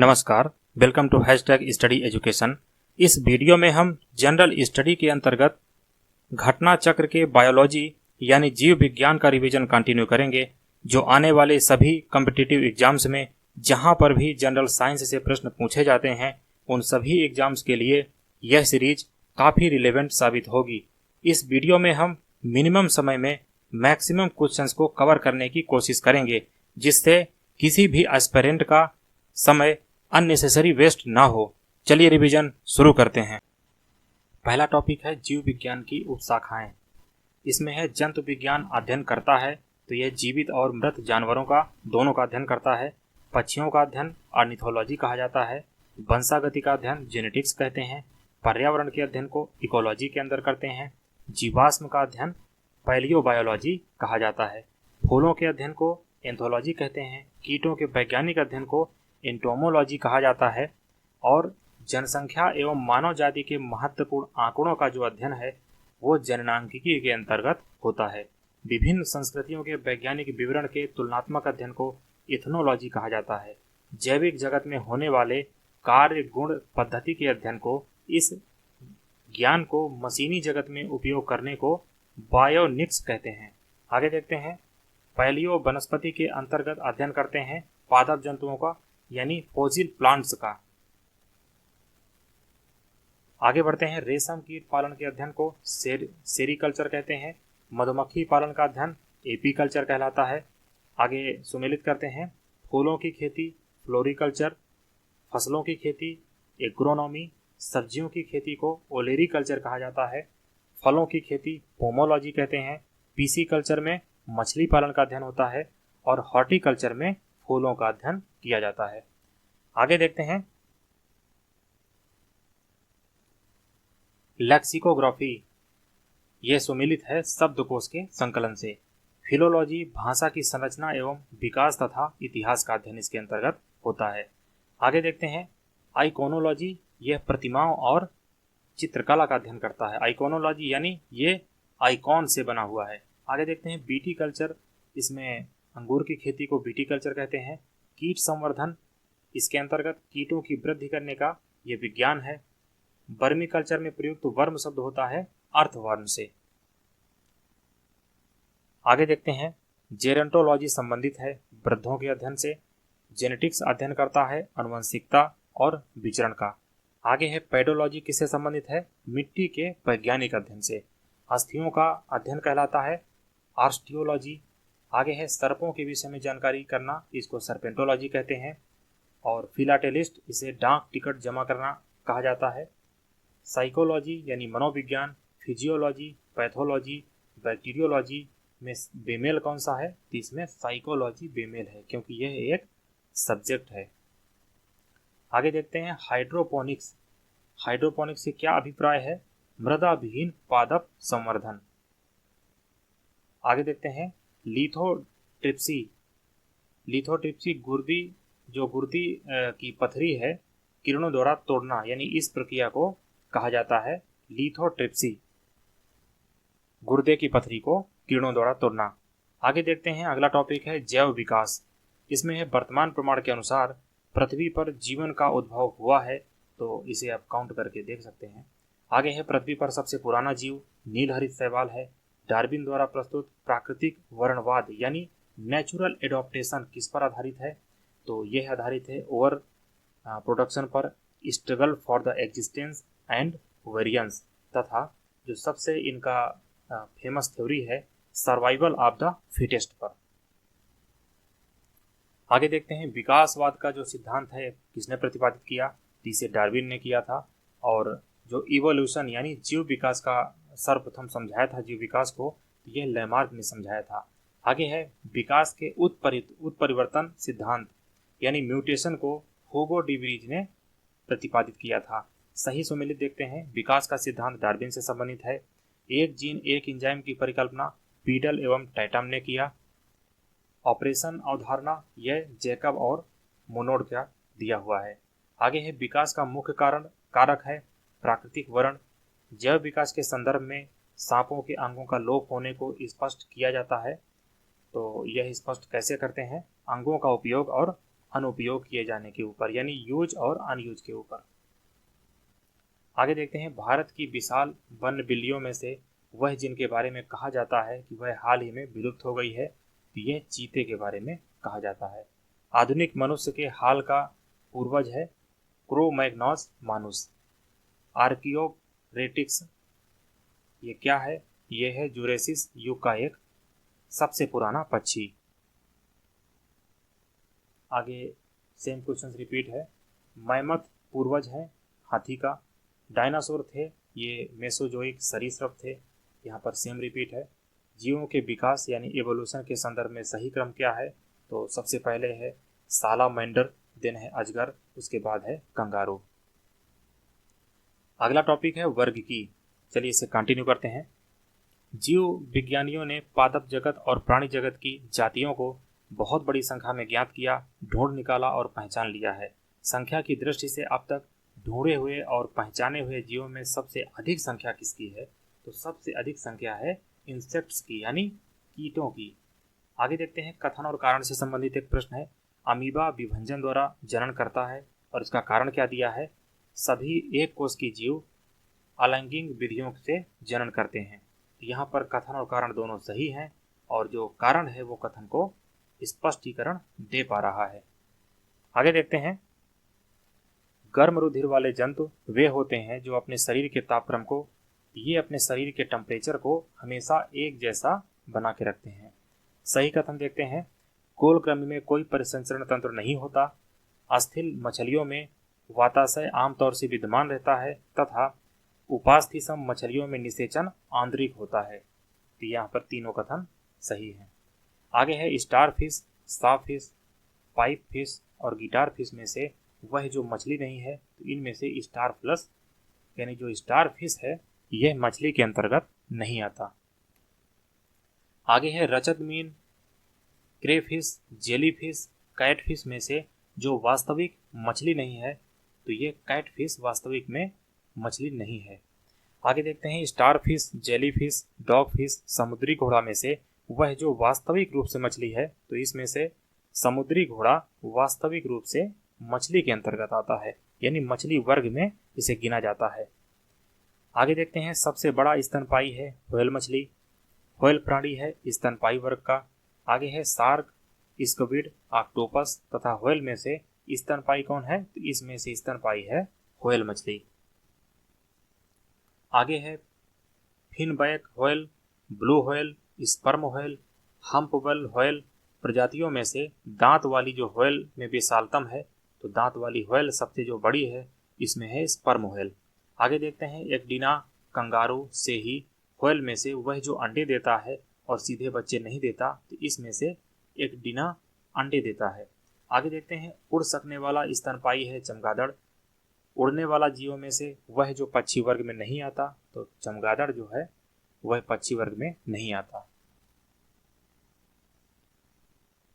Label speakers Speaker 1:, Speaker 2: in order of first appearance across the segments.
Speaker 1: नमस्कार, welcome to hashtag study education. इस video में हम जनरल स्टडी के अंतर्गत घटना चक्र के बायोलॉजी यानी जीव विज्ञान का रिवीजन कंटिन्यू करेंगे, जो आने वाले सभी कॉम्पिटिटिव एग्जाम्स में जहां पर भी जनरल साइंस से प्रश्न पूछे जाते हैं उन सभी एग्जाम्स के लिए यह सीरीज काफ़ी रिलेवेंट साबित होगी। इस वीडियो में हम मिनिमम समय में मैक्सिमम क्वेश्चंस को कवर करने की कोशिश करेंगे, जिससे किसी भी एस्पिरेंट का समय अननेसेसरी वेस्ट ना हो। चलिए रिवीजन शुरू करते हैं। पहला टॉपिक है जीव विज्ञान की उपशाखाएं। इसमें है जंतु विज्ञान अध्ययन करता है, तो यह जीवित और मृत जानवरों का दोनों का अध्ययन करता है। पक्षियों का अध्ययन ऑर्निथोलॉजी कहा जाता है। वंशागति का अध्ययन जेनेटिक्स कहते हैं। पर्यावरण के अध्ययन को इकोलॉजी के अंदर करते हैं। जीवाश्म का अध्ययन पैलियोबायोलॉजी कहा जाता है। फूलों के अध्ययन को एंथोलॉजी कहते हैं। कीटों के वैज्ञानिक अध्ययन को एंटोमोलॉजी कहा जाता है। और जनसंख्या एवं मानव जाति के महत्वपूर्ण आंकड़ों का जो अध्ययन है वो जननांकिकी के अंतर्गत होता है। विभिन्न संस्कृतियों के वैज्ञानिक विवरण के तुलनात्मक अध्ययन को इथनोलॉजी कहा जाता है। जैविक जगत में होने वाले कार्य गुण पद्धति के अध्ययन को, इस ज्ञान को मशीनी जगत में उपयोग करने को बायोनिक्स कहते हैं। आगे देखते हैं। पैलियो वनस्पति के अंतर्गत अध्ययन करते हैं पादप जंतुओं का यानी फॉसिल प्लांट्स का। आगे बढ़ते हैं। रेशम कीट पालन के अध्ययन को सेरीकल्चर कहते हैं। मधुमक्खी पालन का अध्ययन एपीकल्चर कहलाता है। आगे सुमेलित करते हैं। फूलों की खेती फ्लोरिकल्चर, फसलों की खेती एग्रोनॉमी, सब्जियों की खेती को ओलेरीकल्चर कहा जाता है। फलों की खेती पोमोलॉजी कहते हैं। पीसीकल्चर में मछली पालन का अध्ययन होता है और हॉर्टिकल्चर में फूलों का अध्ययन किया जाता है। आगे देखते हैं। लेक्सिकोग्राफी, यह सुमेलित है शब्दकोश के संकलन से। फिलोलॉजी भाषा की संरचना एवं विकास तथा इतिहास का अध्ययन इसके अंतर्गत होता है। आगे देखते हैं। आइकोनोलॉजी, यह प्रतिमाओं और चित्रकला का अध्ययन करता है। आइकोनोलॉजी यानी ये आइकॉन से बना हुआ है। आगे देखते हैं। बीटी कल्चर, इसमें अंगूर की खेती को बीटी कल्चर कहते हैं। कीट संवर्धन, इसके अंतर्गत कीटों की वृद्धि करने का यह विज्ञान है। वर्मी कल्चर में प्रयुक्त वर्म शब्द होता है अर्थवर्म से। आगे देखते हैं। जेरंटोलॉजी संबंधित है वृद्धों के अध्ययन से। जेनेटिक्स अध्ययन करता है अनुवंशिकता और विचरण का। आगे है। पेडोलॉजी किससे संबंधित है? मिट्टी के वैज्ञानिक अध्ययन से। अस्थियों का अध्ययन कहलाता है आर्स्टियोलॉजी। आगे है। सर्पों के विषय में जानकारी करना, इसको सर्पेंटोलॉजी कहते हैं। और फिलाटेलिस्ट, इसे डाक टिकट जमा करना कहा जाता है। साइकोलॉजी यानी मनोविज्ञान, फिजियोलॉजी, पैथोलॉजी, बैक्टीरियोलॉजी में बेमेल कौन सा है? तो इसमें साइकोलॉजी बेमेल है, क्योंकि यह एक सब्जेक्ट है। आगे देखते हैं। हाइड्रोपोनिक्स, हाइड्रोपोनिक्स से क्या अभिप्राय है? मृदा विहीन पादप संवर्धन। आगे देखते हैं। लिथोट्रिप्सी, लिथोट्रिप्सी गुर्दी की पथरी है किरणों द्वारा तोड़ना, यानी इस प्रक्रिया को कहा जाता है लिथोट्रिप्सी, गुर्दे की पथरी को किरणों द्वारा तोड़ना। आगे देखते हैं। अगला टॉपिक है जैव विकास। इसमें है वर्तमान प्रमाण के अनुसार पृथ्वी पर जीवन का उद्भव हुआ है, तो इसे आप काउंट करके देख सकते हैं। आगे है। पृथ्वी पर सबसे पुराना जीव नीलहरित शैवाल है। डार्विन द्वारा प्रस्तुत प्राकृतिक वर्णवाद यानी नेचुरल एडॉप्टेशन किस पर आधारित है? तो यह आधारित है ओवर प्रोडक्शन पर, struggle for the existence and variance, तथा जो सबसे इनका फेमस थ्योरी है सर्वाइवल ऑफ द फिटेस्ट पर। आगे देखते हैं। विकासवाद का जो सिद्धांत है किसने प्रतिपादित किया? इसे डार्विन ने किया था। और जो इवोल्यूशन यानी जीव विकास का सर्वप्रथम समझाया था जीव विकास को, तो यह लैमार्क ने समझाया था। आगे है। विकास के उत्परिवर्तन सिद्धांत यानी म्यूटेशन को हुगो डी व्रीज ने प्रतिपादित किया था। सही सुमेलित देखते हैं। विकास का सिद्धांत डार्विन से संबंधित है। एक जीन एक एंजाइम की परिकल्पना पीडल एवं टैटम ने किया। ऑपरेशन अवधारणा यह जैकब और मोनोड का दिया हुआ है। आगे है। विकास का मुख्य कारक है प्राकृतिक वर्ण। जैव विकास के संदर्भ में सांपों के अंगों का लोप होने को स्पष्ट किया जाता है। तो यह स्पष्ट कैसे करते हैं? अंगों का उपयोग और अनुपयोग किए जाने के ऊपर, यानी यूज और अनयूज के ऊपर। आगे देखते हैं, भारत की विशाल वन बिल्लियों में से वह जिनके बारे में कहा जाता है कि वह हाल ही में विलुप्त हो गई है, तो यह चीते के बारे में कहा जाता है। आधुनिक मनुष्य के हाल का पूर्वज है क्रो-मैग्नोस मानुस। आर्कियोरेटिक्स ये क्या है? ये है जुरेसिस युग का एक सबसे पुराना पक्षी। आगे सेम क्वेश्चन रिपीट है। मैमथ पूर्वज है हाथी का। डायनासोर थे, ये मेसोजोइक सरीसृप थे, यहाँ पर सेम रिपीट है। जीवों के विकास यानी एवोल्यूशन के संदर्भ में सही क्रम क्या है? तो सबसे पहले है सालामैंडर, देन है अजगर, उसके बाद है कंगारू। अगला टॉपिक है वर्ग की। चलिए इसे कंटिन्यू करते हैं। जीव विज्ञानियों ने पादप जगत और प्राणी जगत की जातियों को बहुत बड़ी संख्या में ज्ञात किया, ढूंढ निकाला और पहचान लिया है। संख्या की दृष्टि से अब तक ढूंढे हुए और पहचाने हुए जीवों में सबसे अधिक संख्या किसकी है? तो सबसे अधिक संख्या है इंसेक्ट्स की, यानी कीटों की। आगे देखते हैं, कथन और कारण से संबंधित एक प्रश्न है। अमीबा विभंजन द्वारा जनन करता है और इसका कारण क्या दिया है? सभी एक कोष की जीव अलैंगिक विधियों से जनन करते हैं। यहाँ पर कथन और कारण दोनों सही हैं और जो कारण है वो कथन को स्पष्टीकरण दे पा रहा है। आगे देखते हैं, गर्म रुधिर वाले जंतु वे होते हैं जो अपने शरीर के तापक्रम को, ये अपने शरीर के टेम्परेचर को हमेशा एक जैसा बना के रखते हैं। सही कथन देखते हैं, गोलकृमि में कोई परिसंचरण तंत्र नहीं होता। अस्थिल मछलियों में वाताशय आमतौर से विद्यमान रहता है तथा उपास्थि मछलियों में निषेचन आंतरिक होता है। तो यहाँ पर तीनों कथन सही हैं। आगे है स्टार फिश, साफ फिश, पाइप फिश और गिटार फिश में से वह जो मछली नहीं है, तो इनमें से स्टार प्लस यानी जो स्टार फिश है यह मछली के अंतर्गत नहीं आता। आगे है रजत मीन, क्रेफिश, जेलीफिश, कैटफिश में से जो वास्तविक मछली नहीं है, तो ये कैटफिश वास्तविक में मछली नहीं है। आगे देखते हैं, star fish, jellyfish, dog fish, समुद्री घोड़ा में से वह जो वास्तविक रूप से मछली है, तो इसमें से समुद्री घोड़ा वास्तविक रूप से मछली के अंतर्गत आता है, यानी मछली वर्ग में इसे गिना जाता है। आगे देखते हैं, सबसे बड़ा स्तनपायी है व्हेल मछली। व्हेल प्राणी है स्तनपायी वर्ग का। आगे है शार्क, स्क्विड, ऑक्टोपस तथा व्हेल में से स्तनपायी कौन है? तो इसमें से स्तनपायी है व्हेल मछली। आगे है finback whale, blue whale, sperm whale, humpback whale. प्रजातियों में से दांत वाली जो व्हेल में विशालतम है, तो दांत वाली व्हेल सबसे जो बड़ी है इसमें है स्पर्म व्हेल। आगे देखते हैं, एक्डिना कंगारू से ही व्हेल में से वह जो अंडे देता है और सीधे बच्चे नहीं देता, तो इसमें से एक्डिना अंडे देता है। आगे देखते हैं, उड़ सकने वाला स्तनपायी है चमगादड़। उड़ने वाला जीवों में से वह जो पक्षी वर्ग में नहीं आता, तो चमगादड़ जो है वह पक्षी वर्ग में नहीं आता।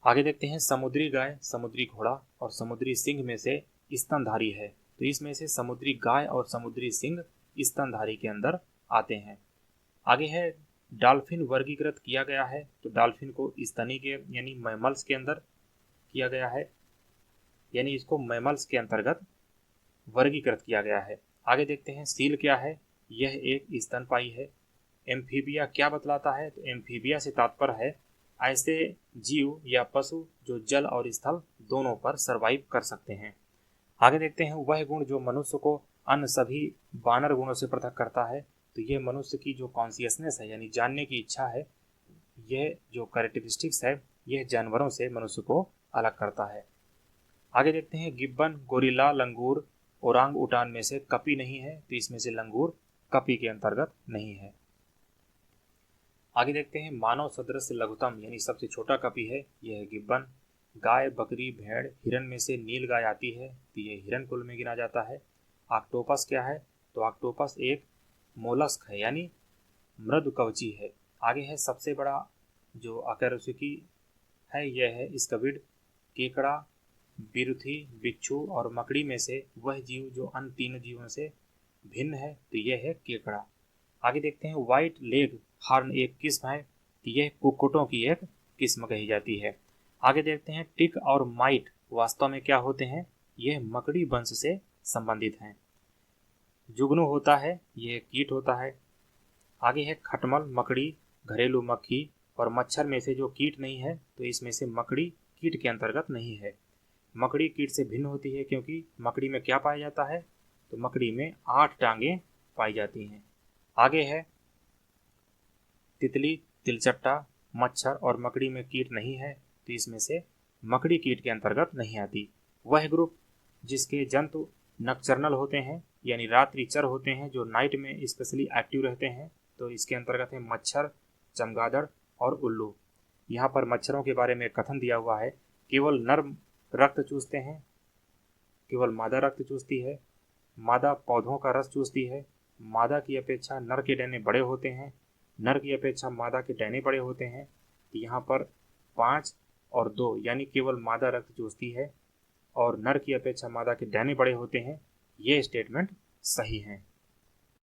Speaker 1: आगे देखते हैं, समुद्री गाय, समुद्री घोड़ा और समुद्री सिंह में से स्तनधारी है, तो इसमें से समुद्री गाय और समुद्री सिंह स्तनधारी के अंदर आते हैं। आगे है डॉल्फिन वर्गीकृत किया गया है, तो डॉल्फिन को स्तनी के यानी मैमल्स के अंदर किया गया है, यानी इसको मैमल्स के अंतर्गत वर्गीकृत किया गया है। आगे देखते हैं, सील क्या है? यह एक स्तनपायी है। एम्फीबिया क्या बतलाता है? तो एम्फीबिया से तात्पर्य है ऐसे जीव या पशु जो जल और स्थल दोनों पर सर्वाइव कर सकते हैं। आगे देखते हैं, वह गुण जो मनुष्य को अन्य सभी वानर गुणों से पृथक करता है, तो यह मनुष्य की जो कॉन्शियसनेस है यानी जानने की इच्छा है, यह जो कैरेक्टरिस्टिक्स है यह जानवरों से मनुष्य को अलग करता है। आगे देखते हैं, गिब्बन, गोरिल्ला, लंगूर, ओरांग उटान में से कपी नहीं है, तो इसमें से लंगूर कपी के अंतर्गत नहीं है। आगे देखते हैं, मानव सदृश लघुतम यानी सबसे छोटा कपी है, यह है गिब्बन। गाय, बकरी, भेड़, हिरन में से नील गाय आती है, तो यह हिरन कुल में गिना जाता है। ऑक्टोपस क्या है? तो ऑक्टोपस एक मोलस्क है यानी मृदु कवची है। आगे है सबसे बड़ा जो अकशेरुकी है, यह है स्क्विड। केकड़ा, बिरुथी, बिच्छू और मकड़ी में से वह जीव जो अन्य तीनों जीवों से भिन्न है, तो यह है केकड़ा। आगे देखते हैं, व्हाइट लेग हॉर्न एक किस्म है, तो यह कुक्कुटों की एक किस्म कही जाती है। आगे देखते हैं, टिक और माइट वास्तव में क्या होते हैं, यह मकड़ी वंश से संबंधित हैं। जुगनू होता है, यह कीट होता है। आगे है खटमल, मकड़ी, घरेलू मक्खी और मच्छर में से जो कीट नहीं है तो इसमें से मकड़ी कीट के अंतर्गत नहीं है। मकड़ी कीट से भिन्न होती है क्योंकि मकड़ी में क्या पाया जाता है, तो मकड़ी में 8 टांगें पाई जाती हैं। आगे है तितली, तिलचट्टा, मच्छर और मकड़ी में कीट नहीं है तो इसमें से मकड़ी कीट के अंतर्गत नहीं आती। वह ग्रुप जिसके जंतु नक्चरनल होते हैं यानी रात्रिचर होते हैं, जो नाइट में स्पेशली एक्टिव रहते हैं, तो इसके अंतर्गत है मच्छर, चमगादड़ और उल्लू। यहाँ पर मच्छरों के बारे में कथन दिया हुआ है, केवल नर रक्त चूसते हैं, केवल मादा रक्त चूसती है, मादा पौधों का रस चूसती है, मादा की अपेक्षा नर के डैने बड़े होते हैं, नर की अपेक्षा मादा के डैने बड़े होते हैं। यहाँ पर 5 और 2 यानी केवल मादा रक्त चूसती है और नर की अपेक्षा मादा के डैने बड़े होते हैं, ये स्टेटमेंट सही हैं।